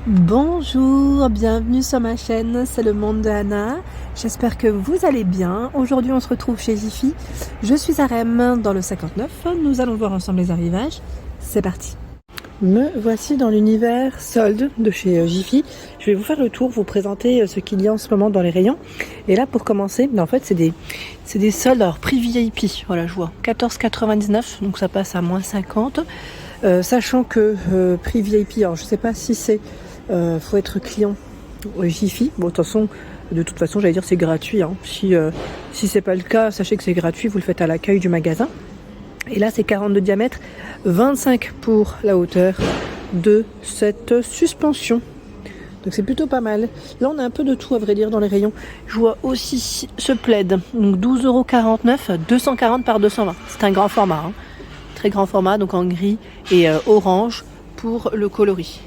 Bonjour, bienvenue sur ma chaîne, c'est le monde de Anna. J'espère que vous allez bien. Aujourd'hui on se retrouve chez Jiffy. Je suis à Rennes dans le 59. Nous allons voir ensemble les arrivages. C'est parti. Me voici dans l'univers solde de chez Jiffy. Je vais vous faire le tour, vous présenter ce qu'il y a en ce moment dans les rayons. Et là pour commencer, en fait c'est des soldes, alors prix VIP. Voilà, je vois 14,99, donc ça passe à moins 50. Sachant que prix VIP, alors je sais pas si c'est faut être client Jiffy. Bon, de toute façon, j'allais dire c'est gratuit. Hein. Si c'est pas le cas, sachez que c'est gratuit. Vous le faites à l'accueil du magasin. Et là, c'est 40 de diamètre, 25 pour la hauteur de cette suspension. Donc c'est plutôt pas mal. Là, on a un peu de tout à vrai dire dans les rayons. Je vois aussi ce plaid. Donc 12,49 €, 240 par 220. C'est un grand format. Hein. Très grand format, donc en gris et orange pour le coloris.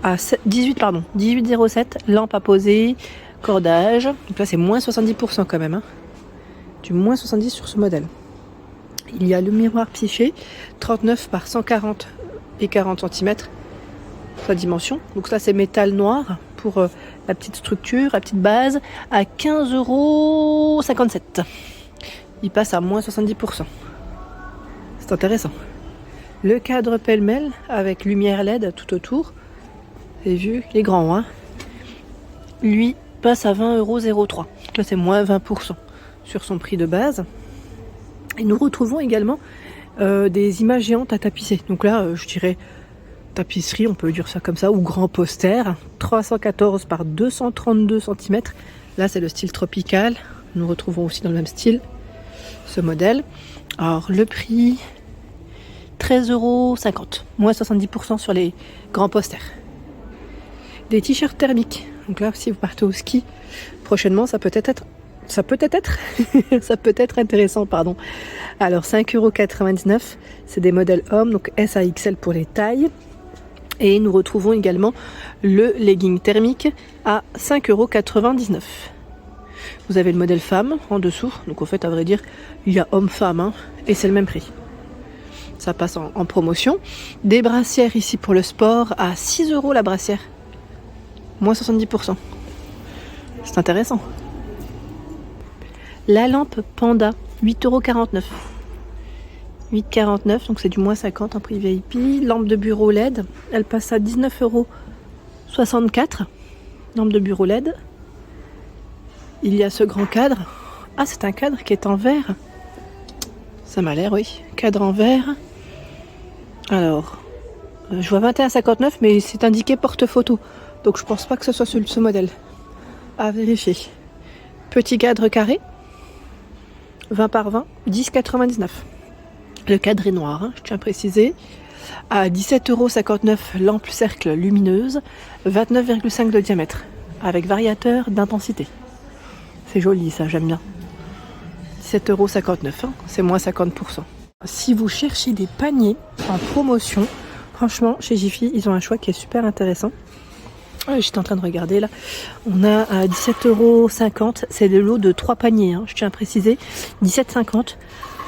À 18,07, lampe à poser, cordage. Donc là c'est moins 70% quand même, hein. Du moins 70 sur ce modèle. Il y a le miroir Psyché, 39 par 140 et 40 cm, sa dimension. Donc ça c'est métal noir pour la petite structure, la petite base, à 15,57 €. Il passe à moins 70%. C'est intéressant. Le cadre pêle-mêle avec lumière LED tout autour. Vous avez vu, les grands, hein. Lui passe à 20,03 €. Là, c'est moins 20% sur son prix de base. Et nous retrouvons également des images géantes à tapisser. Donc là, je dirais tapisserie, on peut dire ça comme ça, ou grand poster. 314 par 232 cm. Là, c'est le style tropical. Nous retrouvons aussi dans le même style ce modèle. Alors, le prix, 13,50 €. Moins 70% sur les grands posters. Des t-shirts thermiques. Donc là, si vous partez au ski prochainement, ça peut être intéressant, pardon. Alors 5,99 €, c'est des modèles hommes, donc S à XL pour les tailles. Et nous retrouvons également le legging thermique à 5,99 €. Vous avez le modèle femme en dessous, donc en fait, à vrai dire, il y a homme-femme, hein, et c'est le même prix. Ça passe en promotion. Des brassières ici pour le sport à 6 € la brassière. Moins 70%. C'est intéressant. La lampe Panda, 8,49 €. 8,49 €, donc c'est du moins 50 en prix VIP. Lampe de bureau LED, elle passe à 19,64 €. Lampe de bureau LED. Il y a ce grand cadre. Ah, c'est un cadre qui est en verre. Ça m'a l'air, oui. Cadre en verre. Alors, je vois 21,59 €, mais c'est indiqué porte-photo. Donc je pense pas que ce soit ce modèle. À vérifier. Petit cadre carré. 20 par 20, 10,99 €. Le cadre est noir, hein, je tiens à préciser. À 17,59 €, lampe cercle lumineuse, 29,5 de diamètre, avec variateur d'intensité. C'est joli ça, j'aime bien. 17,59 €, hein, c'est moins 50%. Si vous cherchez des paniers en promotion, franchement, chez Jiffy, ils ont un choix qui est super intéressant. J'étais en train de regarder là. On a à 17,50 €. C'est le lot de 3 paniers, hein, je tiens à préciser. 17,50 €.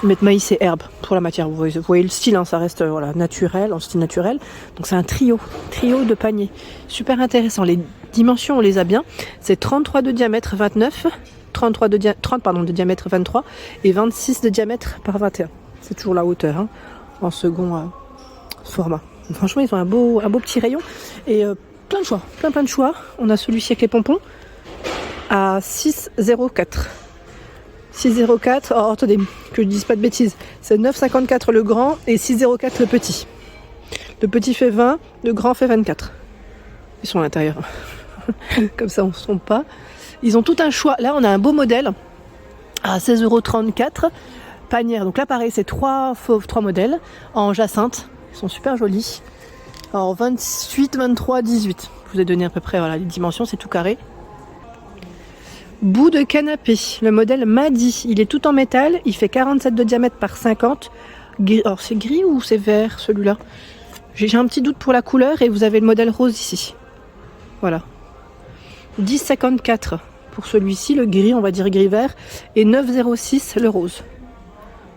Ils mettent maïs et herbes pour la matière. Vous voyez le style, hein, ça reste voilà, naturel, en style naturel. Donc c'est un trio de paniers. Super intéressant. Les dimensions, on les a bien. C'est 33 de diamètre 29, 30 de diamètre 23 et 26 de diamètre par 21. C'est toujours la hauteur, hein, en second format. Franchement, ils ont un beau petit rayon. Et plein de choix. On a celui-ci avec les pompons à 6,04 €. 6,04 €. Oh, attendez, que je dise pas de bêtises. C'est 9,54 € le grand et 6,04 € le petit. Le petit fait 20, le grand fait 24. Ils sont à l'intérieur. Comme ça, on ne se trompe pas. Ils ont tout un choix. Là, on a un beau modèle à 16,34 €. Panière. Donc là, pareil, c'est trois modèles en jacinthe. Ils sont super jolis. Alors 28, 23, 18. Je vous ai donné à peu près voilà, les dimensions, c'est tout carré. Bout de canapé, le modèle Madi. Il est tout en métal, il fait 47 de diamètre par 50. Alors c'est gris ou c'est vert celui-là? J'ai un petit doute pour la couleur et vous avez le modèle rose ici. Voilà. 10,54 € pour celui-ci, le gris, on va dire gris-vert, et 9,06 € le rose.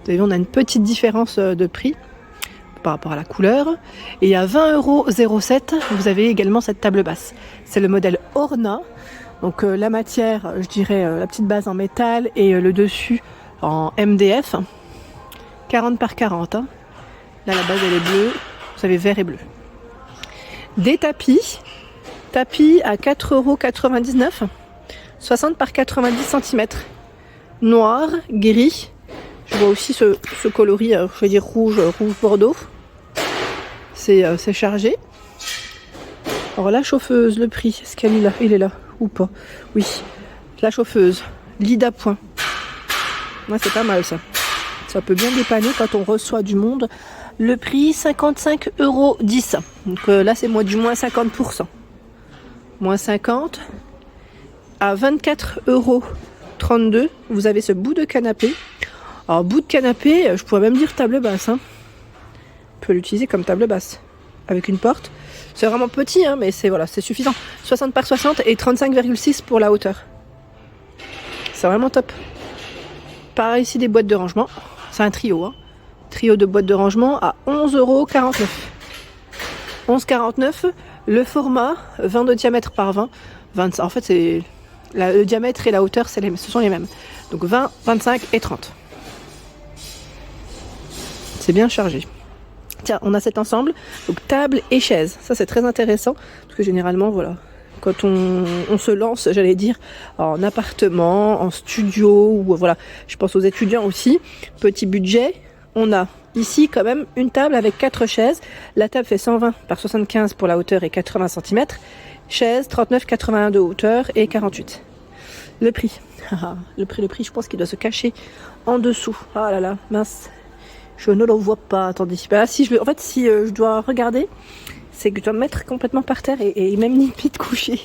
Vous avez vu, on a une petite différence de prix. par rapport à la couleur. Et à 20,07 €, vous avez également cette table basse. C'est le modèle Orna. Donc la matière, je dirais la petite base en métal et le dessus en MDF. 40 par 40. Hein. Là, la base, elle est bleue. Vous avez vert et bleu. Des tapis. Tapis à 4,99 €. 60 par 90 cm. Noir, gris. Je vois aussi ce coloris, je vais dire rouge bordeaux. C'est chargé. Alors la chauffeuse, le prix, est-ce qu'elle est là? Il est là ou pas? Oui. La chauffeuse, lit d'appoint. Ouais, c'est pas mal ça. Ça peut bien dépanner quand on reçoit du monde. Le prix 55,10 €. Donc là c'est du moins 50%. Moins 50. À 24,32 €, vous avez ce bout de canapé. Alors bout de canapé, je pourrais même dire table basse. Hein. On peut l'utiliser comme table basse. Avec une porte. C'est vraiment petit, hein, mais c'est suffisant. 60 par 60 et 35,6 pour la hauteur. C'est vraiment top. Pareil ici des boîtes de rangement. C'est un trio. Hein. Trio de boîtes de rangement à 11,49 €. 11,49 €. Le format 20 de diamètre par 20. 25. En fait, c'est le diamètre et la hauteur, ce sont les mêmes. Donc 20, 25 et 30. C'est bien chargé. Tiens, on a cet ensemble, donc table et chaise. Ça, c'est très intéressant, parce que généralement, voilà, quand on se lance, j'allais dire, en appartement, en studio, ou voilà, je pense aux étudiants aussi, petit budget, on a ici quand même une table avec 4 chaises. La table fait 120 par 75 pour la hauteur et 80 cm. Chaise, 39,81 € de hauteur et 48. Le prix. Le prix, je pense qu'il doit se cacher en dessous. Ah là là, mince. Je ne le vois pas, attendez. Bah, si je dois regarder, c'est que je dois me mettre complètement par terre et même limite coucher.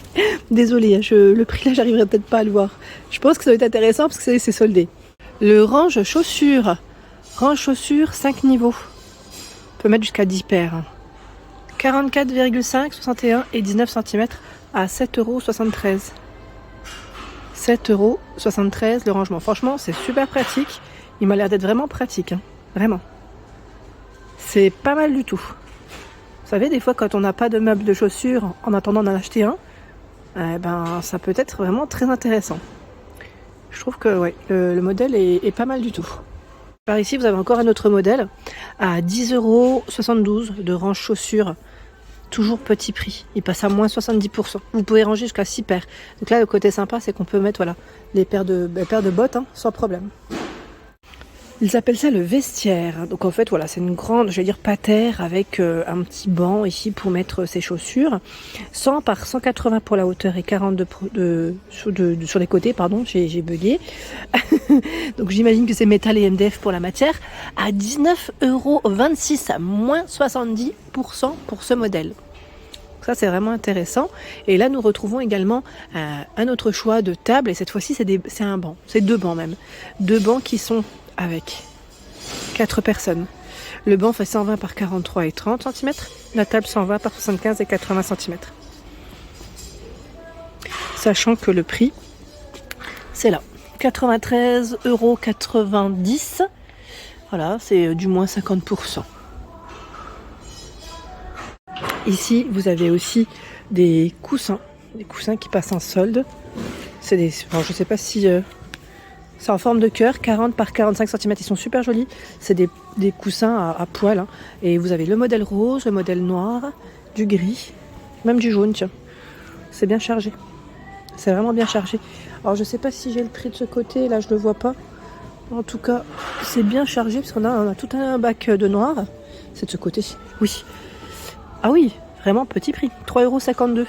Désolée, le prix là, j'arriverai peut-être pas à le voir. Je pense que ça va être intéressant parce que c'est soldé. Le range chaussures. Range chaussures, 5 niveaux. On peut mettre jusqu'à 10 paires. 44,5, 61 et 19 cm à 7,73 €. 7,73 € le rangement. Franchement, c'est super pratique. Il m'a l'air d'être vraiment pratique. Hein. Vraiment. C'est pas mal du tout. Vous savez, des fois, quand on n'a pas de meubles de chaussures, en attendant d'en acheter un, ça peut être vraiment très intéressant. Je trouve que ouais, le modèle est pas mal du tout. Par ici, vous avez encore un autre modèle à 10,72 € de range chaussures. Toujours petit prix. Il passe à moins 70%. Vous pouvez ranger jusqu'à 6 paires. Donc là, le côté sympa, c'est qu'on peut mettre les paires de bottes sans problème. Ils appellent ça le vestiaire. Donc en fait, voilà, c'est une grande, je vais dire, patère avec un petit banc ici pour mettre ses chaussures. 100 par 180 pour la hauteur et 42 sur les côtés, pardon, j'ai bugué. Donc j'imagine que c'est métal et MDF pour la matière. À 19,26 €, à moins 70% pour ce modèle. Ça, c'est vraiment intéressant. Et là, nous retrouvons également un autre choix de table. Et cette fois-ci, c'est un banc. C'est 2 bancs même. 2 bancs qui sont avec 4 personnes. Le banc fait 120 par 43 et 30 cm. La table 120 par 75 et 80 cm. Sachant que le prix, c'est là. 93,90 €. Voilà, c'est du moins 50%. Ici, vous avez aussi des coussins qui passent en solde. Je ne sais pas si c'est en forme de cœur, 40 par 45 cm. Ils sont super jolis. C'est des coussins à poil. Hein. Et vous avez le modèle rose, le modèle noir, du gris, même du jaune. Tiens, c'est bien chargé. C'est vraiment bien chargé. Alors, je ne sais pas si j'ai le prix de ce côté. Là, je ne le vois pas. En tout cas, c'est bien chargé parce qu'on a tout un bac de noir. C'est de ce côté-ci. Oui. Ah oui, vraiment petit prix, 3,52 €.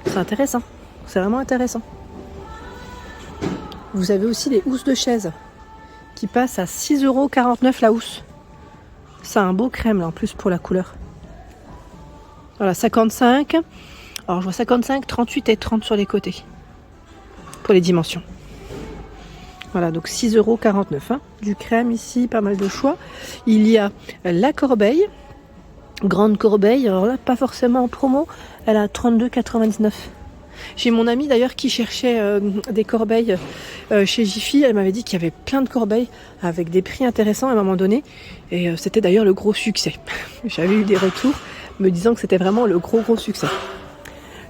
C'est intéressant, c'est vraiment intéressant. Vous avez aussi les housses de chaise qui passent à 6,49 € la housse. C'est un beau crème là en plus pour la couleur. Voilà, 55. Alors je vois 55, 38 et 30 sur les côtés pour les dimensions. Voilà, donc 6,49 €. Hein. Du crème ici, pas mal de choix. Il y a la corbeille. Grande corbeille, alors là pas forcément en promo, elle a 32,99 €. J'ai mon amie d'ailleurs qui cherchait des corbeilles chez Jiffy. Elle m'avait dit qu'il y avait plein de corbeilles avec des prix intéressants à un moment donné. Et c'était d'ailleurs le gros succès. J'avais eu des retours me disant que c'était vraiment le gros succès.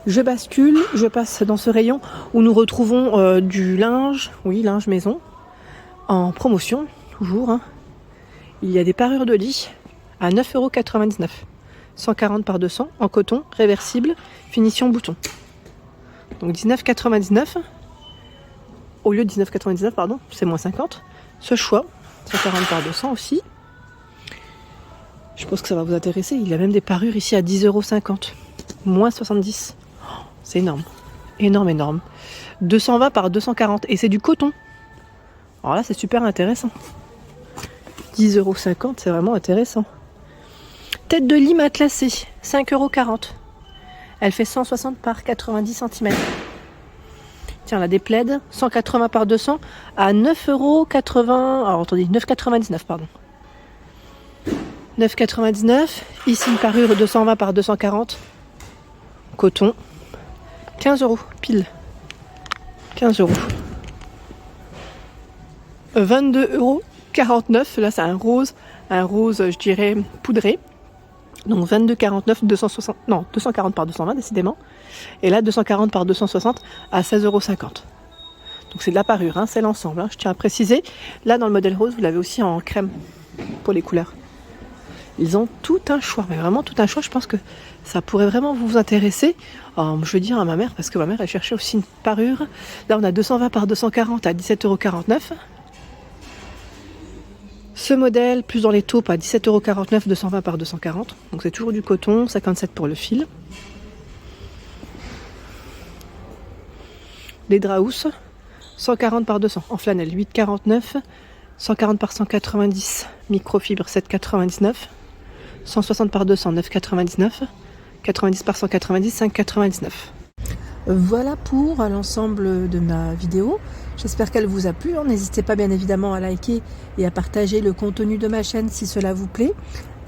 Je bascule, je passe dans ce rayon où nous retrouvons du linge, oui, linge maison, en promotion, toujours. Hein. Il y a des parures de lit à 9,99 €. 140 par 200 en coton, réversible, finition bouton. Donc 19,99 €. Au lieu de 19,99 €, pardon, c'est moins 50. Ce choix, 140 par 200 aussi. Je pense que ça va vous intéresser. Il y a même des parures ici à 10,50 €. Moins 70. Oh, c'est énorme. Énorme. 220 par 240. Et c'est du coton. Alors là, c'est super intéressant. 10,50 €, c'est vraiment intéressant. Tête de lit matelassée, 5,40 €. Elle fait 160 par 90 cm. Tiens, là, des plaids, 180 par 200 à 9,80 €. Alors, attendez, 9,99 €, pardon. 9,99 €. Ici, une parure 220 par 240. Coton. 15 € pile. 15 €. 22,49 €. Là, c'est un rose, je dirais, poudré. Donc 22,49 €, 240 par 220 décidément. Et là, 240 par 260 à 16,50 €. Donc c'est de la parure, hein, c'est l'ensemble. Hein, je tiens à préciser. Là, dans le modèle rose, vous l'avez aussi en crème pour les couleurs. Ils ont tout un choix, mais vraiment tout un choix. Je pense que ça pourrait vraiment vous intéresser. Je veux dire à ma mère, parce que ma mère, elle cherchait aussi une parure. Là, on a 220 par 240 à 17,49 €. Ce modèle, plus dans les taupes, à 17,49 €, 220 par 240. Donc c'est toujours du coton, 57 pour le fil. Les Draus, 140 par 200, en flanelle, 8,49 €. 140 par 190, microfibre, 7,99 €. 160 par 200, 9,99 €. 90 par 190, 5,99 €. Voilà pour l'ensemble de ma vidéo. J'espère qu'elle vous a plu. N'hésitez pas bien évidemment à liker et à partager le contenu de ma chaîne si cela vous plaît.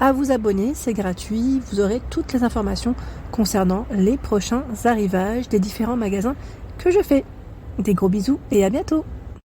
À vous abonner, c'est gratuit. Vous aurez toutes les informations concernant les prochains arrivages des différents magasins que je fais. Des gros bisous et à bientôt.